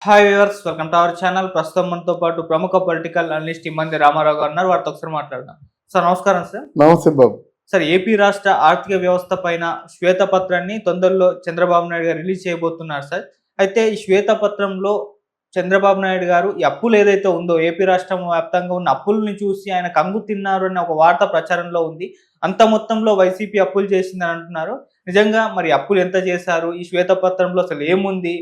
Hi viewers, welcome to our channel. ప్రస్తుతం మనతో పాటు ప్రముఖ పొలిటికల్ అనలిస్ట్ ఇమ్మంది రామారావు గారు ఉన్నారు. వారితో ఒకసారి మాట్లాడదాం. సార్ నమస్కారం సార్. నమస్తే బాబు. సార్, ఏపీ రాష్ట్ర ఆర్థిక వ్యవస్థ పైన శ్వేతపత్రాన్ని తొందరలో చంద్రబాబు నాయుడు గారు రిలీజ్ చేయబోతున్నారు సార్. అయితే ఈ శ్వేతపత్రంలో చంద్రబాబు నాయుడు గారు ఈ అప్పులు ఏదైతే ఉందో ఏపీ రాష్ట్రం వ్యాప్తంగా ఉన్న అప్పుల్ని చూసి ఆయన కంగు తిన్నారు అనే ఒక వార్త ప్రచారంలో ఉంది. అంత మొత్తంలో వైసీపీ అప్పులు చేసిందని అంటున్నారు. నిజంగా మరి అప్పులు ఎంత చేశారు? ఈ శ్వేతపత్రంలో అసలు ఏముంది?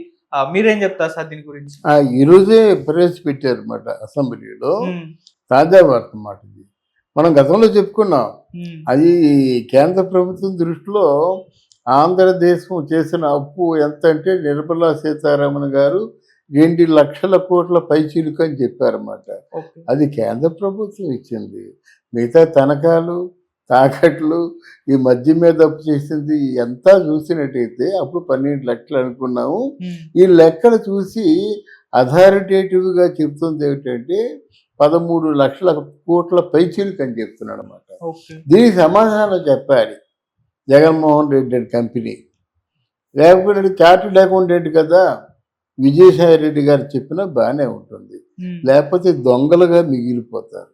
మీరేం చెప్తారు సార్ దీని గురించి? ఈరోజే ప్రవేశపెట్టారు అన్నమాట అసెంబ్లీలో. తాజా వార్త మాట ఇది. మనం గతంలో చెప్పుకున్నాం. అది కేంద్ర ప్రభుత్వం దృష్టిలో ఆంధ్రదేశం చేసిన అప్పు ఎంత అంటే నిర్మలా సీతారామన్ గారు 2 లక్షల కోట్ల పైచిలుకు అని చెప్పారన్నమాట. అది కేంద్ర ప్రభుత్వం ఇచ్చింది. మిగతా తనఖాలు, తాకట్లు, ఈ మద్యం మీద అప్పు చేసింది ఎంత చూసినట్టయితే అప్పుడు 12 లక్షలు అనుకున్నాము. ఈ లెక్కలు చూసి అథారిటేటివ్గా చెప్తుంది ఏమిటంటే 13 లక్షల కోట్ల పైచిలుకు అని చెప్తున్నాడు అనమాట. దీనికి సమాధానం చెప్పాలి జగన్మోహన్ రెడ్డి అండ్ కంపెనీ. లేకపోతే చార్టెడ్ అకౌంటెంట్ కదా, విజయసాయి రెడ్డి గారు చెప్పినా బాగానే ఉంటుంది. లేకపోతే దొంగలుగా మిగిలిపోతారు.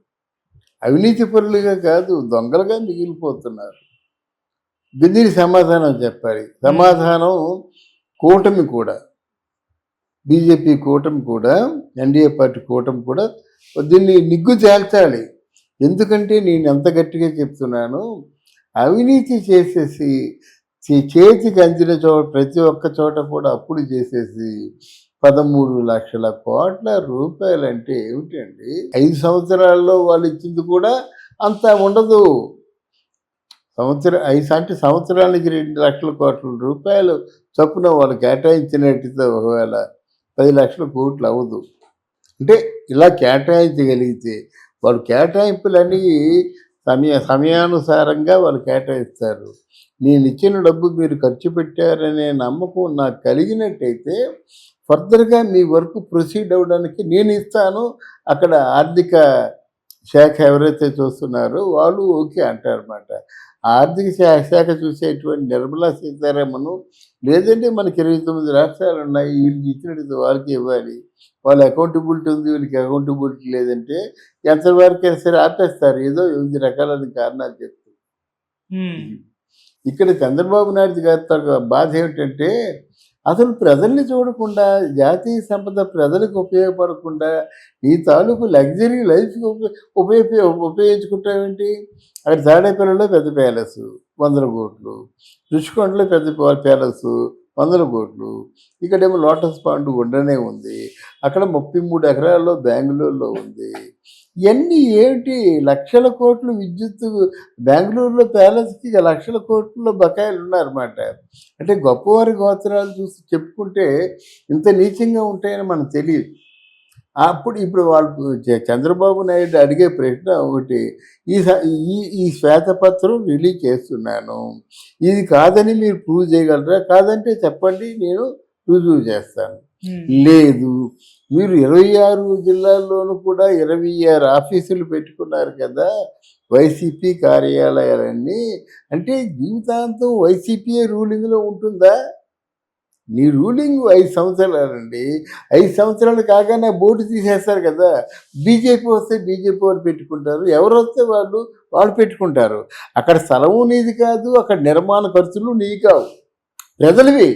అవినీతి పరులుగా కాదు, దొంగలుగా మిగిలిపోతున్నారు. దీనికి సమాధానం చెప్పాలి. సమాధానం కూటమి కూడా, బీజేపీ కూటమి కూడా, ఎన్డీఏ పార్టీ కూటమి కూడా దీన్ని నిగ్గు తేల్చాలి. ఎందుకంటే నేను ఎంత గట్టిగా చెప్తున్నాను, అవినీతి చేసేసి చేతికి అందిన చోట ప్రతి ఒక్క చోట కూడా అప్పులు చేసేసి 13 లక్షల కోట్ల రూపాయలంటే ఏమిటండి? 5 సంవత్సరాల్లో వాళ్ళు ఇచ్చింది కూడా అంత ఉండదు. సంవత్సరానికి 2 లక్షల కోట్ల రూపాయలు చొప్పున వాళ్ళు కేటాయించినట్టయితే ఒకవేళ 10 లక్షల కోట్లు అవ్వదు. అంటే ఇలా కేటాయించగలిగితే వాళ్ళు కేటాయింపులన్నీ సమయానుసారంగా వాళ్ళు కేటాయిస్తారు. నేను ఇచ్చిన డబ్బు మీరు ఖర్చు పెట్టారనే నమ్మకం నాకు కలిగినట్టయితే ఫర్దర్గా మీ వర్క్ ప్రొసీడ్ అవ్వడానికి నేను ఇస్తాను. అక్కడ ఆర్థిక శాఖ ఎవరైతే చూస్తున్నారో వాళ్ళు ఓకే అంటారన్నమాట. ఆర్థిక శాఖ చూసేటువంటి నిర్మలా సీతారామన్ లేదంటే మనకి 29 రాష్ట్రాలు ఉన్నాయి, వీళ్ళకి ఇచ్చినట్టు వాళ్ళకి ఇవ్వాలి. వాళ్ళ అకౌంటబిలిటీ ఉంది, వీళ్ళకి అకౌంటబిలిటీ లేదంటే ఎంతవరకైనా సరే ఆపేస్తారు. ఏదో 8 రకాలైన కారణాలు చెప్తూ. ఇక్కడ చంద్రబాబు నాయుడు గారి బాధ ఏమిటంటే అసలు ప్రజల్ని చూడకుండా, జాతీయ సంపద ప్రజలకు ఉపయోగపడకుండా నీ తాలూకు లగ్జరీ లైఫ్కి ఉపయోగించుకుంటావేంటి? అక్కడ తాడేపల్లిలో పెద్ద ప్యాలెస్ 100 కోట్లు, రుషికొండలో పెద్ద ప్యాలెస్ 100 కోట్లు, ఇక్కడేమో లోటస్ పాండ్ ఉండనే ఉంది, అక్కడ 33 ఎకరాల్లో బెంగళూరులో ఉంది. ఇవన్నీ ఏమిటి? లక్షల కోట్లు విద్యుత్, బెంగళూరులో ప్యాలెస్కి లక్షల కోట్లలో బకాయిలు ఉన్నారన్నమాట. అంటే గొప్పవారి గోత్రాలు చూసి చెప్పుకుంటే ఇంత నీచంగా ఉంటాయని మనకు తెలియదు. ఇప్పుడు వాళ్ళు చంద్రబాబు నాయుడు అడిగే ప్రశ్న ఒకటి, ఈ శ్వేతపత్రం రిలీజ్ చేస్తున్నాను, ఇది కాదని మీరు ప్రూవ్ చేయగలరా? కాదంటే చెప్పండి, నేను రుజువు చేస్తాను. లేదు, మీరు 26 జిల్లాల్లోనూ కూడా 26 ఆఫీసులు పెట్టుకున్నారు కదా వైసీపీ కార్యాలయాలన్నీ. అంటే జీవితాంతం వైసీపీ రూలింగ్లో ఉంటుందా? నీ రూలింగ్ 5 సంవత్సరాలండి. 5 సంవత్సరాలు కాగానే బోర్డు తీసేస్తారు కదా. బీజేపీ వస్తే బీజేపీ వాళ్ళు పెట్టుకుంటారు, ఎవరు వస్తే వాళ్ళు పెట్టుకుంటారు. అక్కడ స్థలము నీది కాదు, అక్కడ నిర్మాణ ఖర్చులు నీవి కావు, ప్రజలవి.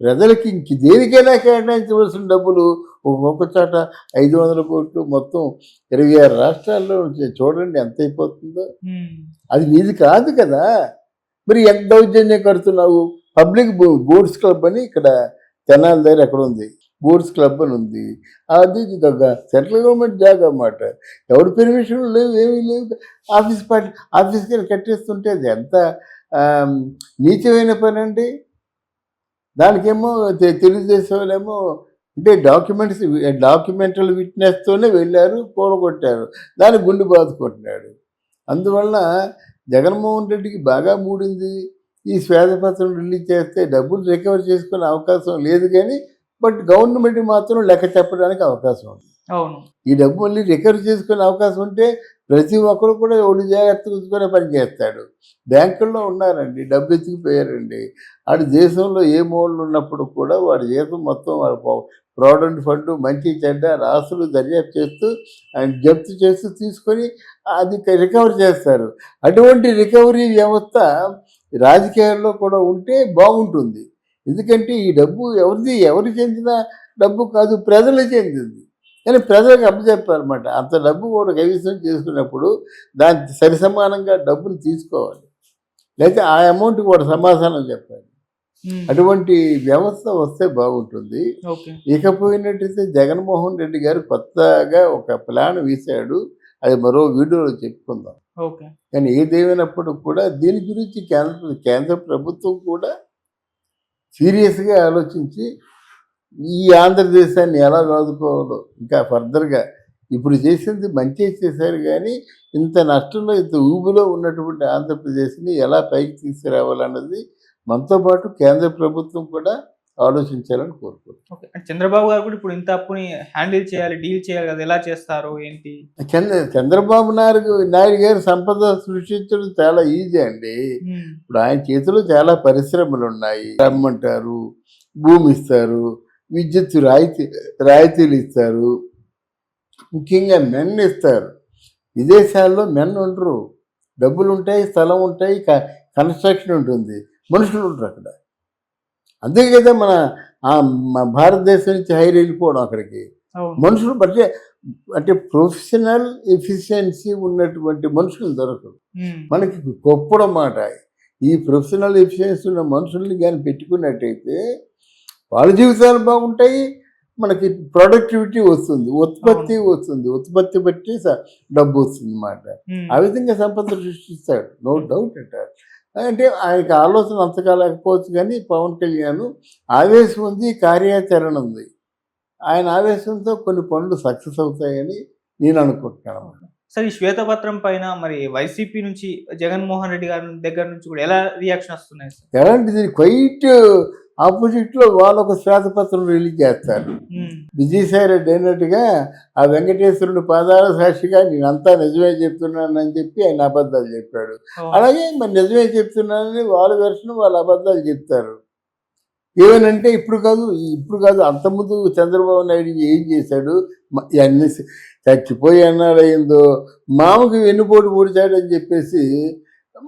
ప్రజలకి ఇంక దేనికైనా కేటాయించవలసిన డబ్బులు ఒక్కొక్క చోట 500 కోట్లు, మొత్తం 26 రాష్ట్రాల్లో చూడండి ఎంత అయిపోతుందో. అది నీది కాదు కదా. మరి ఎంత దౌర్జన్యం కడుతున్నావు? పబ్లిక్ బోర్డ్స్ క్లబ్ అని ఇక్కడ తెనాలి దగ్గర ఎక్కడ ఉంది, బోర్డ్స్ క్లబ్ అని ఉంది. అది సెంట్రల్ గవర్నమెంట్ జాగా అన్నమాట. ఎవరి పెర్మిషన్లు లేవు, ఏమీ లేవు. ఆఫీస్కి కట్టేస్తుంటే అది ఎంత నీచమైన పని అండి. దానికేమో తెలుగుదేశం వాళ్ళేమో అంటే డాక్యుమెంటల్ విట్నెస్తోనే వెళ్ళారు, కూడగొట్టారు, దాన్ని గుండు బాదుకుంటున్నాడు. అందువల్ల జగన్మోహన్ రెడ్డికి బాగా మూడింది. ఈ శ్వేతపత్రం రిలీజ్ చేస్తే డబ్బులు రికవర్ చేసుకునే అవకాశం లేదు, కానీ బట్ గవర్నమెంట్ మాత్రం లెక్క చెప్పడానికి అవకాశం ఉంది. అవును. ఈ డబ్బు మళ్ళీ రికవర్ చేసుకునే అవకాశం ఉంటే ప్రతి ఒక్కరు కూడా ఒళ్ళు జాగ్రత్త చూసుకునే పని చేస్తాడు. బ్యాంకుల్లో ఉన్నారండి, డబ్బు ఎత్తుకుపోయారండి. ఆడు దేశంలో ఏ మూలన ఉన్నప్పుడు కూడా వాడి జీతం మొత్తం వాడు ప్రావిడెంట్ ఫండ్ మంచి చెడ్డ ఆస్తులు దర్యాప్తు చేస్తూ ఆయన జప్తు చేస్తూ తీసుకొని అది రికవర్ చేస్తారు. అటువంటి రికవరీ వ్యవస్థ రాజకీయాల్లో కూడా ఉంటే బాగుంటుంది. ఎందుకంటే ఈ డబ్బు ఎవరికి చెందిన డబ్బు కాదు, ప్రజలకు చెందింది. కానీ ప్రజలకు అప్పచెప్పారన్నమాట. అంత డబ్బు కూడా కైవసం చేసుకున్నప్పుడు దానికి సరిసమానంగా డబ్బులు తీసుకోవాలి, లేకపోతే ఆ అమౌంట్ కూడా సమాధానం చెప్పాలి. అటువంటి వ్యవస్థ వస్తే బాగుంటుంది. ఓకే. ఇకపోయినట్టయితే జగన్మోహన్ రెడ్డి గారు కొత్తగా ఒక ప్లాన్ వేశాడు, అది మరో వీడియోలో చెప్పుకుందాం. ఓకే. కానీ ఏదేమైనప్పుడు కూడా దీని గురించి కేంద్ర ప్రభుత్వం కూడా సీరియస్గా ఆలోచించి ఈ ఆంధ్రదేశాన్ని ఎలా ఆదుకోవాలో ఇంకా ఫర్దర్గా ఇప్పుడు చేసింది మంచి చేశారు, కానీ ఇంత నష్టంలో ఇంత ఊబిలో ఉన్నటువంటి ఆంధ్రప్రదేశ్ని ఎలా పైకి తీసుకురావాలన్నది మనతో పాటు కేంద్ర ప్రభుత్వం కూడా ఆలోచించాలని కోరుకుంటున్నాను. ఓకే. అంటే చంద్రబాబు గారు కూడా ఇప్పుడు ఇంత అప్పుని హ్యాండిల్ చేయాలి, డీల్ చేయాలి కదా! ఎలా చేస్తారు ఏంటి? చంద్రబాబు నాయుడు గారు సంపద సృష్టించడం చాలా ఈజీ అండి. ఇప్పుడు ఆయన చేతిలో చాలా పరిశ్రమలు ఉన్నాయి. రమ్మంటారు, భూమి ఇస్తారు, విద్యుత్ రాయితీలు ఇస్తారు, ముఖ్యంగా మెన్ ఇస్తారు. విదేశాల్లో మెన్ ఉండరు, డబ్బులు ఉంటాయి, స్థలం ఉంటాయి, కన్స్ట్రక్షన్ ఉంటుంది, మనుషులు ఉంటారు అక్కడ. అంతే కదా మన భారతదేశం నుంచి హైర్ వెళ్ళిపోవడం అక్కడికి. మనుషులు బట్టే అంటే ప్రొఫెషనల్ ఎఫిషియన్సీ ఉన్నటువంటి మనుషులు దొరకరు మనకి. గొప్ప మాట. ఈ ప్రొఫెషనల్ ఎఫిషియన్సీ ఉన్న మనుషుల్ని కానీ పెట్టుకున్నట్టయితే వాళ్ళ జీవితాలు బాగుంటాయి, మనకి ప్రొడక్టివిటీ వస్తుంది, ఉత్పత్తి వస్తుంది, ఉత్పత్తి బట్టి డబ్బు వస్తుంది అన్నమాట. ఆ విధంగా సంపద సృష్టిస్తాడు, నో డౌట్ అంటారు. అంటే ఆయనకి ఆలోచన అంతగా లేకపోవచ్చు, కానీ పవన్ కళ్యాణ్ ఆవేశం ఉంది, కార్యాచరణ ఉంది. ఆయన ఆవేశంతో కొన్ని పనులు సక్సెస్ అవుతాయని నేను అనుకుంటున్నాను. సార్, ఈ శ్వేతపత్రం పైన మరి వైసీపీ నుంచి జగన్మోహన్ రెడ్డి గారి దగ్గర నుంచి కూడా ఎలా రియాక్షన్ వస్తున్నాయి సార్? ఎలాంటిది క్వైట్ ఆపోజిట్లో వాళ్ళు ఒక శ్వేతపత్రం రిలీజ్ చేస్తారు. విజయసాయి రెడ్డి అయినట్టుగా ఆ వెంకటేశ్వరుడు పాదాల సాక్షిగా నేనంతా నిజమే చెప్తున్నానని చెప్పి ఆయన అబద్ధాలు చెప్పాడు. అలాగే మరి నిజమే చెప్తున్నానని వాళ్ళ వెర్షన్ వాళ్ళు అబద్ధాలు చెప్తారు. ఏమనంటే ఇప్పుడు కాదు అంతకుముందు చంద్రబాబు నాయుడు ఏం చేశాడు, అన్ని చచ్చిపోయి అన్నాడు అయిందో, మామకి వెన్నుపోటు పొడిచాడని చెప్పేసి